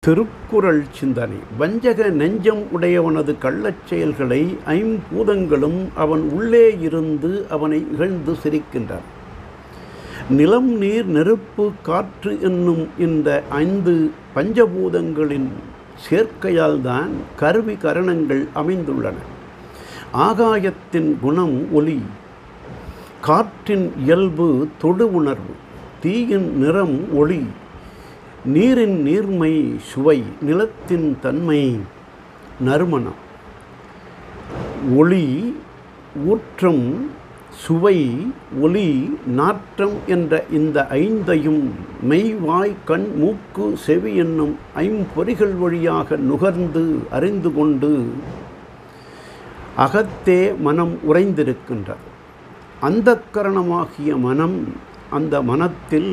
திருக்குறள் சிந்தனை. வஞ்சக நெஞ்சம் உடையவனது கள்ளச் செயல்களை ஐம்பூதங்களும் அவன் உள்ளே இருந்து அவனை இகழ்ந்து சிரிக்கின்றன. நிலம், நீர், நெருப்பு, காற்று என்னும் இந்த 5 பஞ்சபூதங்களின் சேர்க்கையால் தான் கருவி கரணங்கள் அமைந்துள்ளன. ஆகாயத்தின் குணம் ஒளி, காற்றின் இயல்பு தொடு உணர்வு, தீயின் நிறம் ஒளி, நீரின் நீர்மை சுவை, நிலத்தின் தன்மை நறுமணம். ஒளி, ஊற்றம், சுவை, ஒலி, நாற்றம் என்ற இந்த 5ஐயும் மெய், வாய், கண், மூக்கு, செவி என்னும் 5 பொறிகள் வழியாக நுகர்ந்து அறிந்து கொண்டு அகத்தே மனம் உறைந்திருக்கின்றது. அந்தக்கரணமாகிய மனம், அந்த மனத்தில்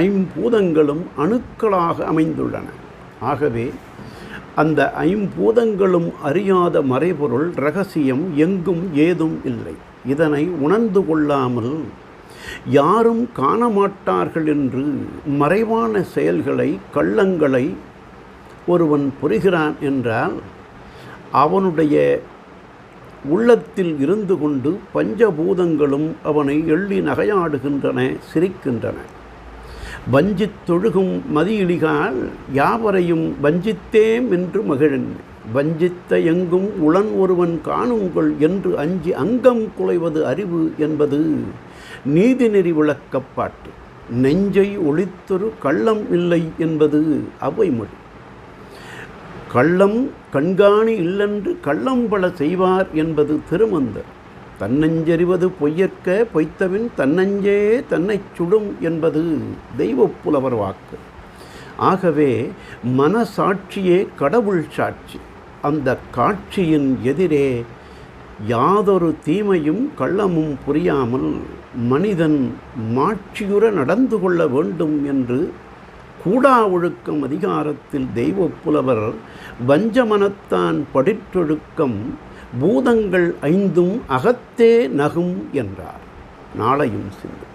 5 பூதங்களும் அணுக்களாக அமைந்துள்ளன. ஆகவே அந்த 5 பூதங்களும் அறியாத மறைபொருள் இரகசியம் எங்கும் ஏதும் இல்லை. இதனை உணர்ந்து கொள்ளாமல் யாரும் காணமாட்டார்கள் என்று மறைவான செயல்களை, கள்ளங்களை ஒருவன் புரிகிறான் என்றால் அவனுடைய உள்ளத்தில் இருந்து கொண்டு பஞ்சபூதங்களும் அவனை எள்ளி நகையாடுகின்றன, சிரிக்கின்றன. வஞ்சித்தொழுகும் மதியிலிகால் யாவரையும் வஞ்சித்தேம் என்று மகிழன், வஞ்சித்த எங்கும் உளன் ஒருவன் காணுங்கள் என்று அஞ்சி அங்கம் குலைவது அறிவு என்பது நீதிநெறி விளக்கப்பாட்டு. நெஞ்சை ஒளித்தொரு கள்ளம் இல்லை என்பது அவ்வைமொழி. கள்ளம் கண்காணி இல்லென்று கள்ளம் பல செய்வார் என்பது திருமந்தர். தன்னஞ்செறிவது பொய்யற்க பொய்த்தவின் தன்னஞ்சே தன்னை சுடும் என்பது தெய்வப்புலவர் வாக்கு. ஆகவே மனசாட்சியே கடவுள் சாட்சி. அந்த காட்சியின் எதிரே யாதொரு தீமையும் கள்ளமும் புரியாமல் மனிதன் மாட்சியுற நடந்து கொள்ள வேண்டும் என்று கூடா ஒழுக்கம் அதிகாரத்தில் தெய்வப்புலவர் வஞ்சமனத்தான் படிற்றொழுக்கம் பூதங்கள் 5ம் அகத்தே நகும் என்றார். நாளையும் சிந்து.